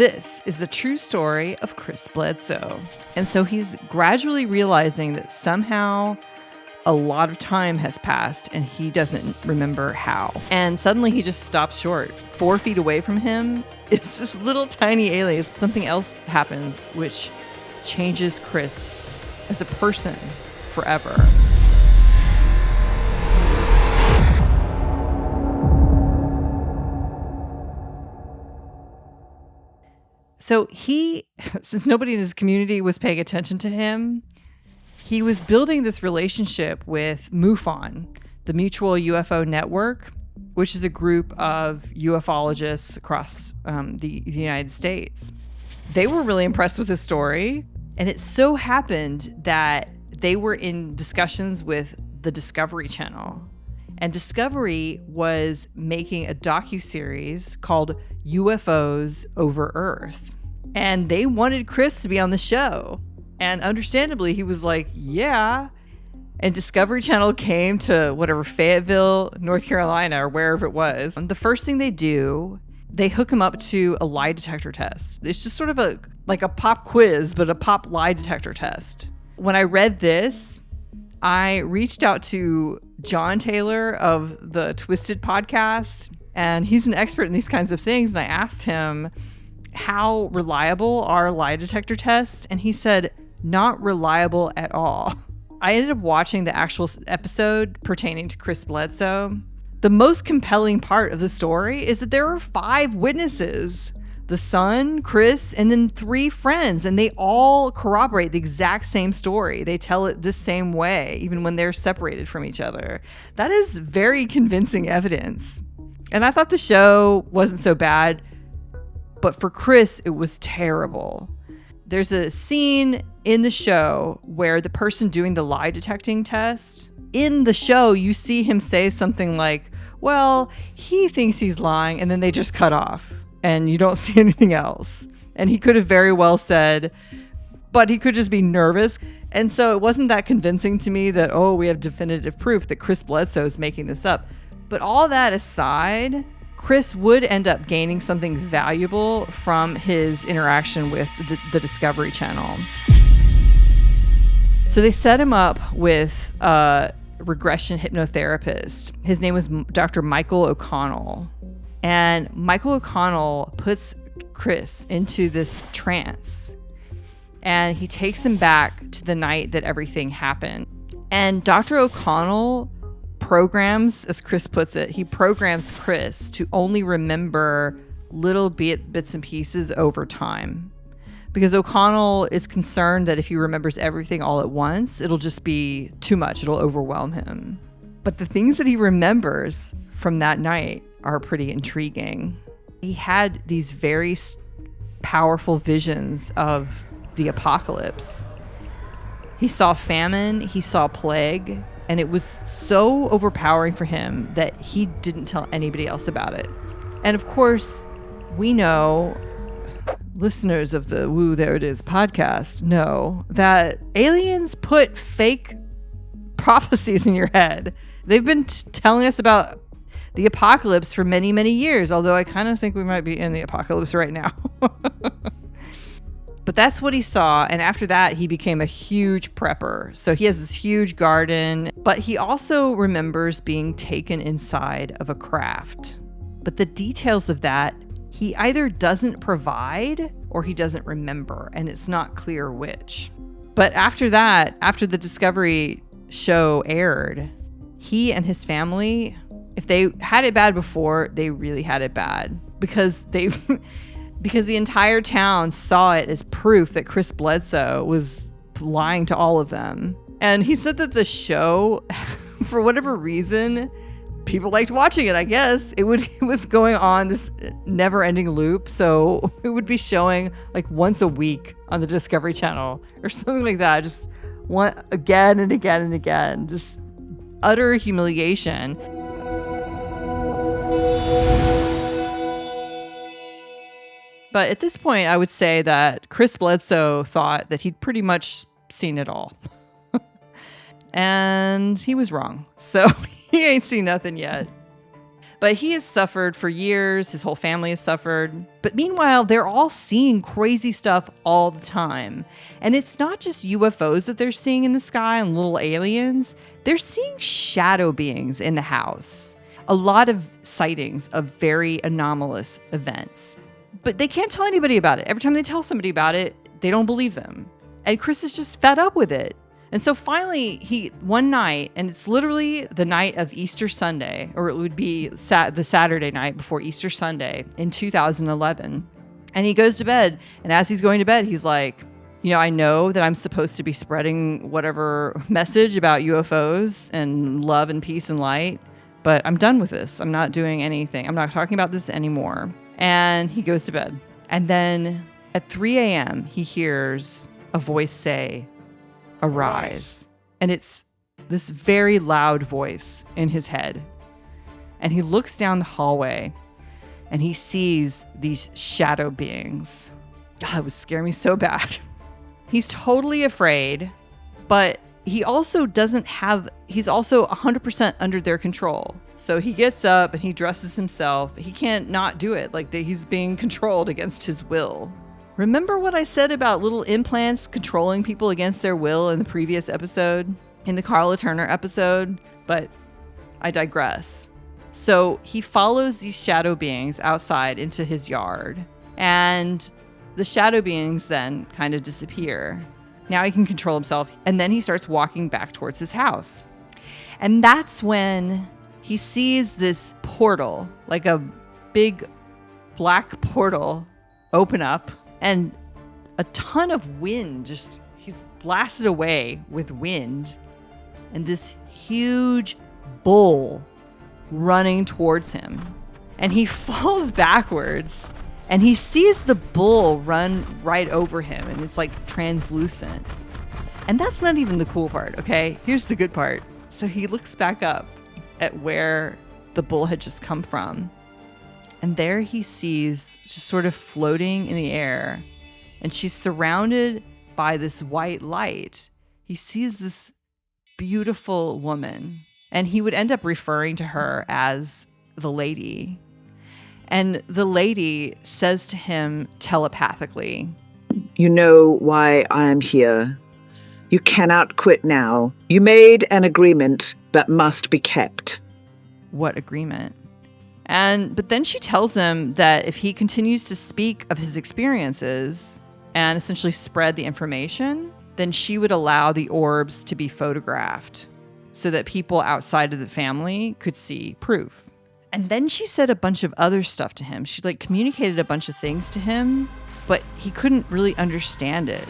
This is the true story of Chris Bledsoe. And so he's gradually realizing that somehow a lot of time has passed and he doesn't remember how. And suddenly he just stops short. 4 feet away from him is this little tiny alien. Something else happens which changes Chris as a person forever. So since nobody in his community was paying attention to him, he was building this relationship with MUFON, the Mutual UFO Network, which is a group of ufologists across the United States. They were really impressed with his story, and it so happened that they were in discussions with the Discovery Channel. And Discovery was making a docuseries called UFOs over Earth. And they wanted Chris to be on the show. And understandably, he was like, yeah. And Discovery Channel came to Fayetteville, North Carolina, or wherever it was. And the first thing they do, they hook him up to a lie detector test. It's just sort of like a pop quiz, but a pop lie detector test. When I read this, I reached out to John Taylor of the Twisted podcast, and he's an expert in these kinds of things. And I asked him, how reliable are lie detector tests? And he said, not reliable at all. I ended up watching the actual episode pertaining to Chris Bledsoe. The most compelling part of the story is that there are 5 witnesses. The son, Chris, and then 3 friends, and they all corroborate the exact same story. They tell it the same way, even when they're separated from each other. That is very convincing evidence. And I thought the show wasn't so bad, but for Chris, it was terrible. There's a scene in the show where the person doing the lie detecting test, in the show, you see him say something like, well, he thinks he's lying, and then they just cut off. And you don't see anything else. And he could have very well said, but he could just be nervous. And so it wasn't that convincing to me that, we have definitive proof that Chris Bledsoe is making this up. But all that aside, Chris would end up gaining something valuable from his interaction with the Discovery Channel. So they set him up with a regression hypnotherapist. His name was Dr. Michael O'Connell. And Michael O'Connell puts Chris into this trance. And he takes him back to the night that everything happened. And Dr. O'Connell programs, as Chris puts it, he programs Chris to only remember little bits and pieces over time. Because O'Connell is concerned that if he remembers everything all at once, it'll just be too much. It'll overwhelm him. But the things that he remembers from that night are pretty intriguing. He had these very powerful visions of the apocalypse. He saw famine, he saw plague, and it was so overpowering for him that he didn't tell anybody else about it. And of course, we know, listeners of the Woo There It Is podcast know that aliens put fake prophecies in your head. They've been telling us about the apocalypse for many, many years, although I kind of think we might be in the apocalypse right now. But that's what he saw. And after that, he became a huge prepper. So he has this huge garden, but he also remembers being taken inside of a craft. But the details of that, he either doesn't provide or he doesn't remember, and it's not clear which. But after that, after the Discovery show aired, he and his family, if they had it bad before, they really had it bad because the entire town saw it as proof that Chris Bledsoe was lying to all of them. And he said that the show, for whatever reason, people liked watching it, I guess. It was going on this never-ending loop, so it would be showing like once a week on the Discovery Channel or something like that, just one again and again and again. This utter humiliation. But at this point, I would say that Chris Bledsoe thought that he'd pretty much seen it all. And he was wrong. So he ain't seen nothing yet. But he has suffered for years. His whole family has suffered. But meanwhile, they're all seeing crazy stuff all the time. And it's not just UFOs that they're seeing in the sky and little aliens. They're seeing shadow beings in the house. A lot of sightings of very anomalous events. But they can't tell anybody about it. Every time they tell somebody about it, they don't believe them. And Chris is just fed up with it. And so finally, one night, and it's literally the night of Easter Sunday, or it would be the Saturday night before Easter Sunday in 2011. And he goes to bed. And as he's going to bed, he's like, I know that I'm supposed to be spreading whatever message about UFOs and love and peace and light, but I'm done with this. I'm not doing anything. I'm not talking about this anymore. And he goes to bed. And then at 3 a.m., he hears a voice say, "Arise." And it's this very loud voice in his head. And he looks down the hallway and he sees these shadow beings. God, it would scare me so bad. He's totally afraid, but he's also 100% under their control. So he gets up and he dresses himself. He can't not do it. He's being controlled against his will. Remember what I said about little implants controlling people against their will in the previous episode, in the Carla Turner episode? But I digress. So he follows these shadow beings outside into his yard, and the shadow beings then kind of disappear. Now he can control himself, and then he starts walking back towards his house. And that's when he sees this portal, like a big black portal, open up. And a ton of wind, he's blasted away with wind. And this huge bull running towards him. And he falls backwards. And he sees the bull run right over him. And it's like translucent. And that's not even the cool part, okay? Here's the good part. So he looks back up at where the bull had just come from. And there he sees, just sort of floating in the air, and she's surrounded by this white light. He sees this beautiful woman, and he would end up referring to her as the lady. And the lady says to him telepathically, "You know why I am here. You cannot quit now. You made an agreement that must be kept." What agreement? But then she tells him that if he continues to speak of his experiences and essentially spread the information, then she would allow the orbs to be photographed so that people outside of the family could see proof. And then she said a bunch of other stuff to him. She communicated a bunch of things to him, but he couldn't really understand it.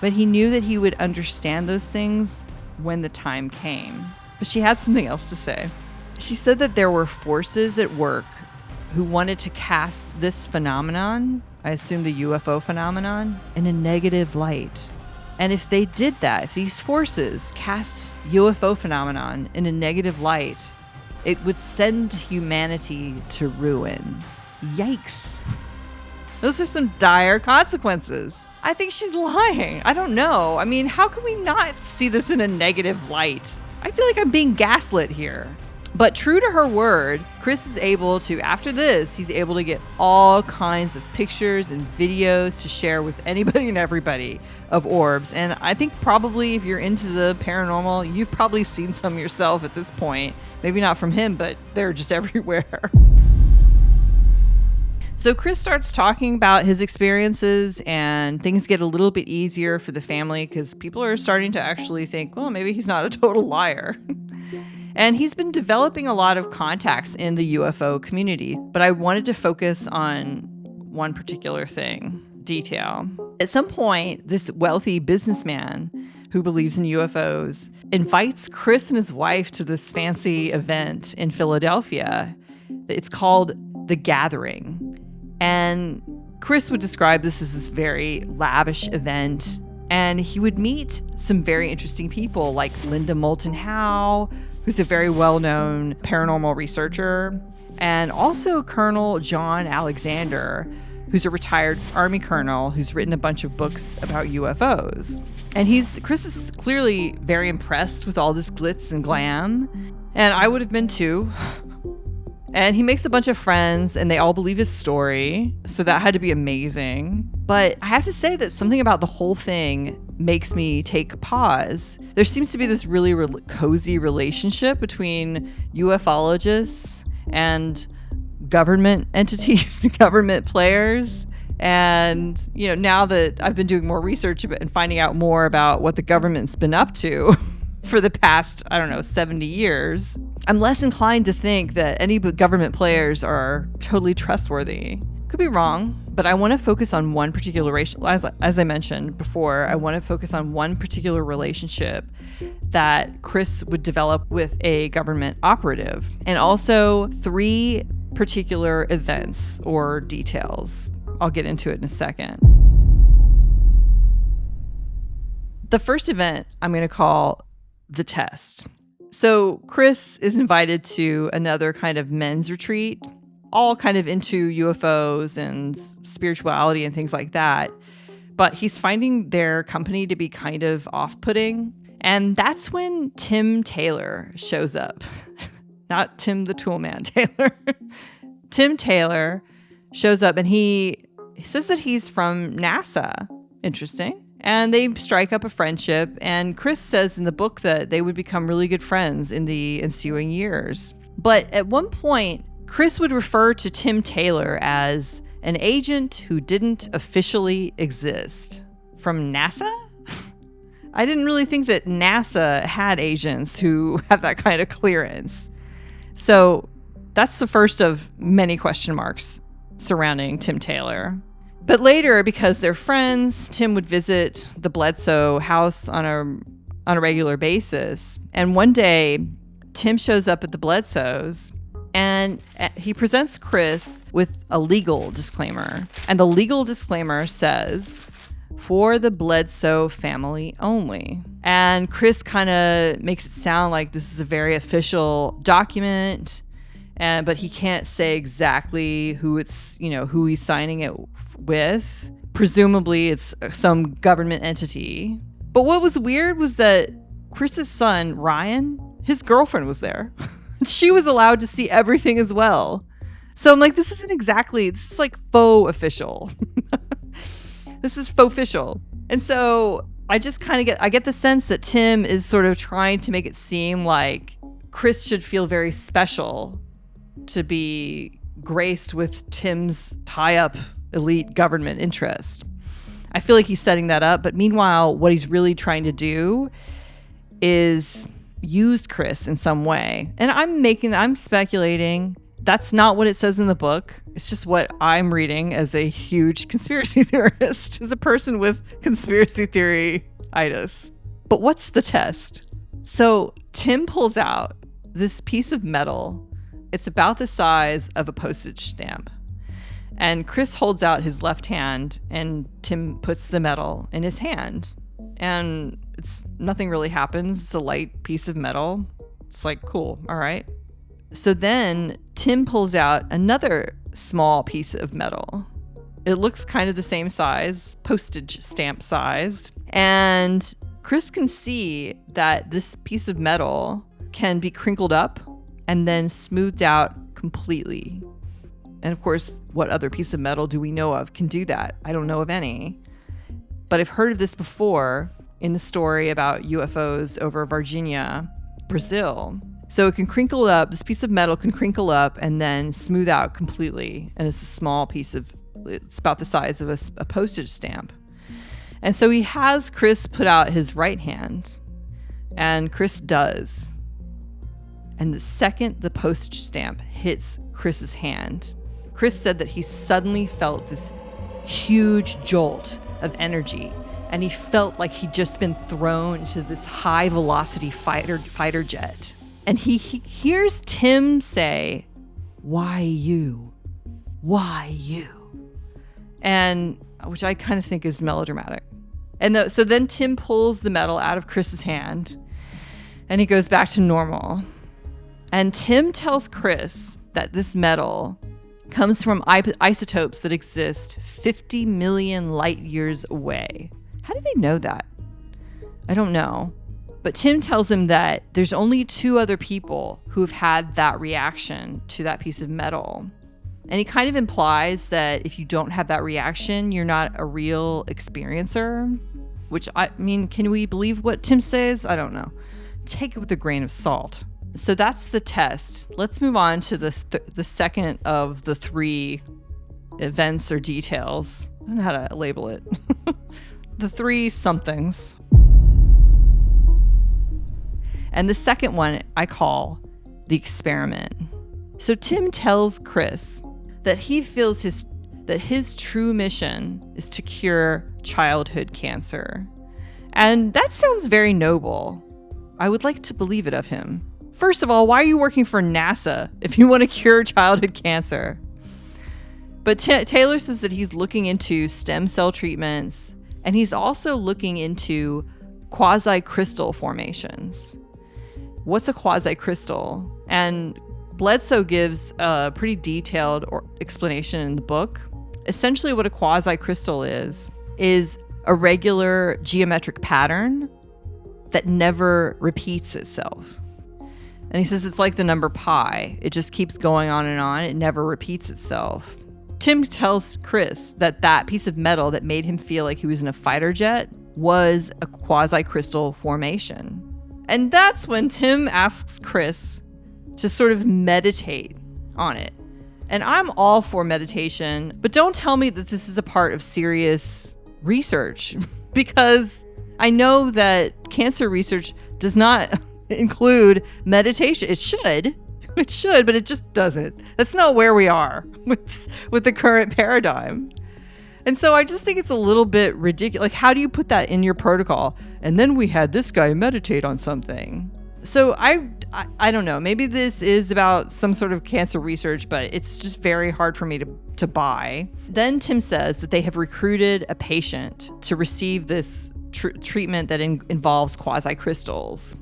But he knew that he would understand those things when the time came. But she had something else to say. She said that there were forces at work who wanted to cast this phenomenon, I assume the UFO phenomenon, in a negative light. And if they did that, if these forces cast UFO phenomenon in a negative light, it would send humanity to ruin. Yikes. Those are some dire consequences. I think she's lying. I don't know. I mean, how can we not see this in a negative light? I feel like I'm being gaslit here. But true to her word, Chris is able to, after this, he's able to get all kinds of pictures and videos to share with anybody and everybody of orbs. And I think probably if you're into the paranormal, you've probably seen some yourself at this point. Maybe not from him, but they're just everywhere. So Chris starts talking about his experiences, and things get a little bit easier for the family because people are starting to actually think, well, maybe he's not a total liar. And he's been developing a lot of contacts in the UFO community, but I wanted to focus on one particular detail. At some point, this wealthy businessman who believes in UFOs invites Chris and his wife to this fancy event in Philadelphia. It's called The Gathering. And Chris would describe this as this very lavish event. And he would meet some very interesting people like Linda Moulton Howe, who's a very well-known paranormal researcher, and also Colonel John Alexander, who's a retired Army colonel who's written a bunch of books about UFOs. And Chris is clearly very impressed with all this glitz and glam, and I would have been too. And he makes a bunch of friends and they all believe his story. So that had to be amazing. But I have to say that something about the whole thing makes me take pause. There seems to be this really cozy relationship between ufologists and government entities, government players. And, now that I've been doing more research and finding out more about what the government's been up to for the past, 70 years, I'm less inclined to think that any government players are totally trustworthy. Could be wrong, but I want to focus on one particular as I mentioned before, I want to focus on one particular relationship that Chris would develop with a government operative, and also 3 particular events or details. I'll get into it in a second. The first event I'm going to call the test. So Chris is invited to another kind of men's retreat, all kind of into UFOs and spirituality and things like that. But he's finding their company to be kind of off-putting. And that's when Tim Taylor shows up. Not Tim the Toolman Taylor. Tim Taylor shows up and he says that he's from NASA. Interesting. And they strike up a friendship. And Chris says in the book that they would become really good friends in the ensuing years. But at one point, Chris would refer to Tim Taylor as an agent who didn't officially exist. From NASA? I didn't really think that NASA had agents who have that kind of clearance. So that's the first of many question marks surrounding Tim Taylor. But later, because they're friends, Tim would visit the Bledsoe house on a regular basis. And one day, Tim shows up at the Bledsoes and he presents Chris with a legal disclaimer. And the legal disclaimer says, "For the Bledsoe family only." And Chris kind of makes it sound like this is a very official document, but he can't say exactly who who he's signing it with. Presumably it's some government entity. But what was weird was that Chris's son, Ryan, his girlfriend was there. She was allowed to see everything as well. So I'm like, this is like faux official. This is faux official. And so I just kind of get the sense that Tim is sort of trying to make it seem like Chris should feel very special to be graced with Tim's tie-up elite government interest. I feel like he's setting that up, but meanwhile, what he's really trying to do is use Chris in some way. And I'm speculating. That's not what it says in the book. It's just what I'm reading as a huge conspiracy theorist, as a person with conspiracy theory-itis. But what's the test? So Tim pulls out this piece of metal. It's about the size of a postage stamp. And Chris holds out his left hand and Tim puts the metal in his hand. And nothing really happens. It's a light piece of metal. It's like, cool, all right. So then Tim pulls out another small piece of metal. It looks kind of the same size, postage stamp sized. And Chris can see that this piece of metal can be crinkled up and then smoothed out completely. And of course, what other piece of metal do we know of can do that? I don't know of any. But I've heard of this before in the story about UFOs over Virginia, Brazil. So it can crinkle up, this piece of metal can crinkle up and then smooth out completely. And it's a small piece it's about the size of a postage stamp. And so he has Chris put out his right hand, and Chris does. And the second the postage stamp hits Chris's hand, Chris said that he suddenly felt this huge jolt of energy, and he felt like he'd just been thrown into this high velocity fighter jet. And he hears Tim say, "Why you? Why you?" And which I kind of think is melodramatic. And so then Tim pulls the metal out of Chris's hand and he goes back to normal. And Tim tells Chris that this metal comes from isotopes that exist 50 million light years away. How do they know that? I don't know. But Tim tells him that there's only 2 other people who have had that reaction to that piece of metal. And he kind of implies that if you don't have that reaction, you're not a real experiencer. Which, I mean, can we believe what Tim says? I don't know. Take it with a grain of salt. So that's the test. Let's move on to the second of the 3 events or details. I don't know how to label it. The 3 somethings. And the second one I call the experiment. So Tim tells Chris that he feels that his true mission is to cure childhood cancer. And that sounds very noble. I would like to believe it of him. First of all, why are you working for NASA if you want to cure childhood cancer? But Taylor says that he's looking into stem cell treatments, and he's also looking into quasi-crystal formations. What's a quasi-crystal? And Bledsoe gives a pretty detailed explanation in the book. Essentially what a quasi-crystal is a regular geometric pattern that never repeats itself. And he says it's like the number pi. It just keeps going on and on. It never repeats itself. Tim tells Chris that piece of metal that made him feel like he was in a fighter jet was a quasi-crystal formation. And that's when Tim asks Chris to sort of meditate on it. And I'm all for meditation, but don't tell me that this is a part of serious research, because I know that cancer research does not include meditation. It should, but it just doesn't. That's not where we are with the current paradigm. And so I just think it's a little bit ridiculous. Like, how do you put that in your protocol? And then we had this guy meditate on something. So I don't know. Maybe this is about some sort of cancer research, but it's just very hard for me to buy. Then Tim says that they have recruited a patient to receive this treatment that involves quasi-crystals.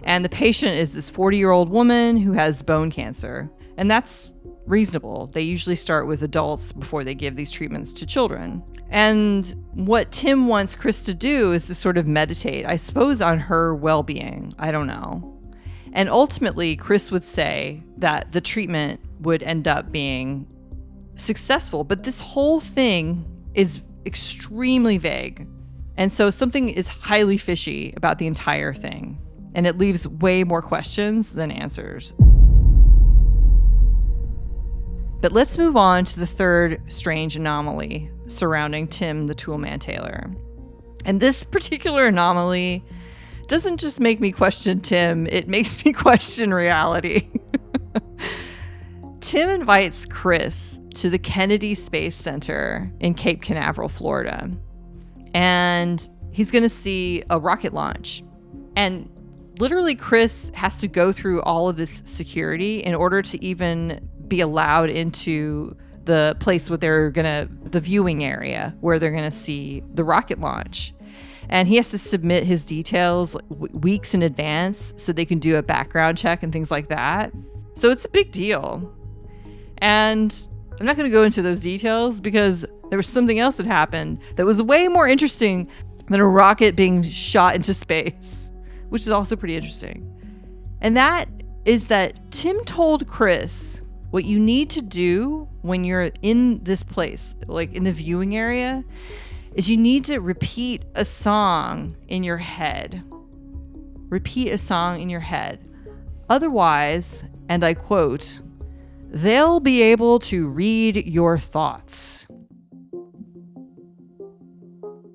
And the patient is this 40-year-old woman who has bone cancer. And that's reasonable. They usually start with adults before they give these treatments to children. And what Tim wants Chris to do is to sort of meditate, I suppose, on her well-being. I don't know. And ultimately, Chris would say that the treatment would end up being successful. But this whole thing is extremely vague. And so something is highly fishy about the entire thing. And it leaves way more questions than answers. But let's move on to the third strange anomaly surrounding Tim the Toolman Taylor. And this particular anomaly doesn't just make me question Tim, it makes me question reality. Tim invites Chris to the Kennedy Space Center in Cape Canaveral, Florida. And he's going to see a rocket launch. And literally, Chris has to go through all of this security in order to even be allowed into the place where the viewing area where they're going to see the rocket launch. And he has to submit his details weeks in advance so they can do a background check and things like that. So it's a big deal. And I'm not going to go into those details because there was something else that happened that was way more interesting than a rocket being shot into space, which is also pretty interesting. And that is that Tim told Chris what you need to do when you're in this place, like in the viewing area, is you need to repeat a song in your head. Repeat a song in your head. Otherwise, and I quote, they'll be able to read your thoughts.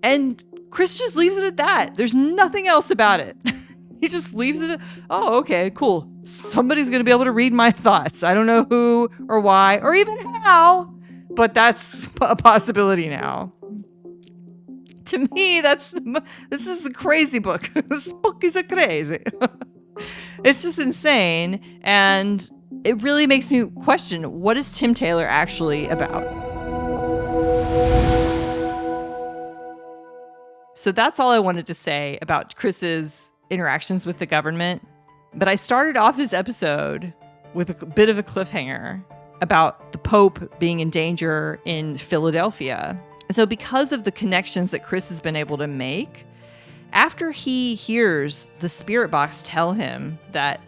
And Chris just leaves it at that. There's nothing else about it. He just leaves it at, oh, okay, cool. Somebody's going to be able to read my thoughts. I don't know who or why or even how, but that's a possibility now. To me, this is a crazy book. This book is a crazy. It's just insane. And it really makes me question, what is Tim Taylor actually about? So that's all I wanted to say about Chris's interactions with the government. But I started off this episode with a bit of a cliffhanger about the Pope being in danger in Philadelphia. So because of the connections that Chris has been able to make after he hears the spirit box tell him that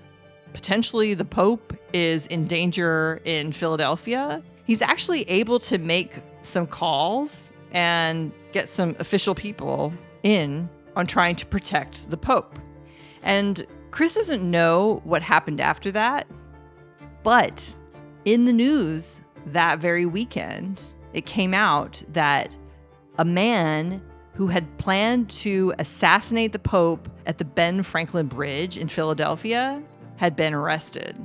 potentially the Pope is in danger in Philadelphia, he's actually able to make some calls and get some official people in on trying to protect the Pope. And Chris doesn't know what happened after that, but in the news that very weekend, it came out that a man who had planned to assassinate the Pope at the Ben Franklin Bridge in Philadelphia had been arrested.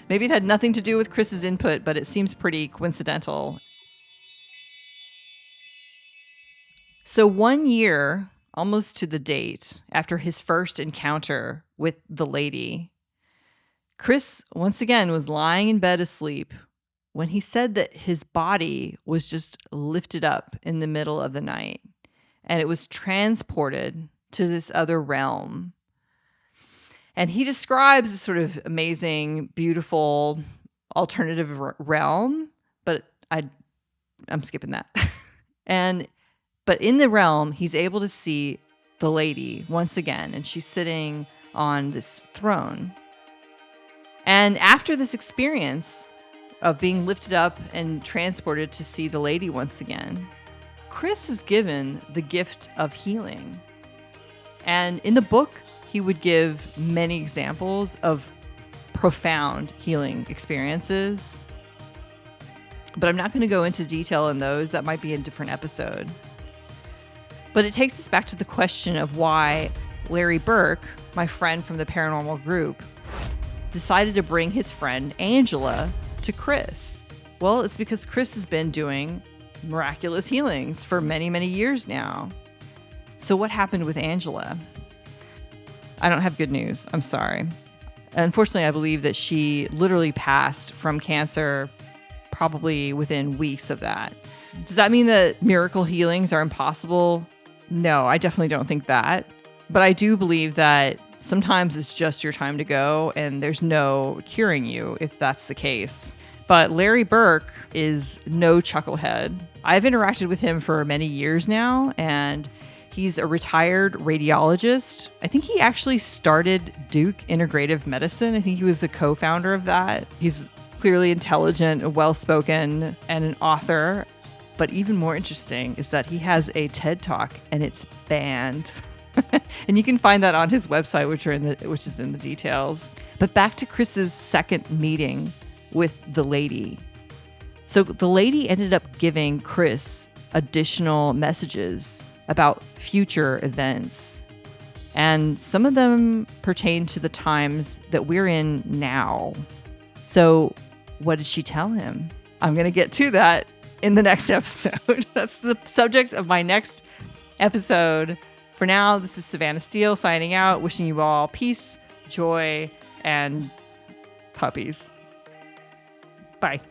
Maybe it had nothing to do with Chris's input, but it seems pretty coincidental. So 1 year, almost to the date, after his first encounter with the lady, Chris once again was lying in bed asleep when he said that his body was just lifted up in the middle of the night and it was transported to this other realm. And he describes this sort of amazing, beautiful alternative realm, but I'm skipping that. But in the realm, he's able to see the lady once again, and she's sitting on this throne. And after this experience of being lifted up and transported to see the lady once again, Chris is given the gift of healing. And in the book, he would give many examples of profound healing experiences. But I'm not going to go into detail in those. That might be a different episode. But it takes us back to the question of why Larry Burke, my friend from the paranormal group, decided to bring his friend Angela to Chris. Well, it's because Chris has been doing miraculous healings for many, many years now. So what happened with Angela? I don't have good news. I'm sorry. Unfortunately, I believe that she literally passed from cancer probably within weeks of that. Does that mean that miracle healings are impossible? No, I definitely don't think that. But I do believe that sometimes it's just your time to go and there's no curing you if that's the case. But Larry Burke is no chucklehead. I've interacted with him for many years now, and he's a retired radiologist. I think he actually started Duke Integrative Medicine. I think he was a co-founder of that. He's clearly intelligent, well-spoken, and an author. But even more interesting is that he has a TED Talk, and it's banned. And you can find that on his website, which is in the details. But back to Chris's second meeting with the lady. So the lady ended up giving Chris additional messages about future events. And some of them pertain to the times that we're in now. So what did she tell him? I'm going to get to that in the next episode. That's the subject of my next episode. For now, this is Savannah Steele signing out, wishing you all peace, joy, and puppies. Bye.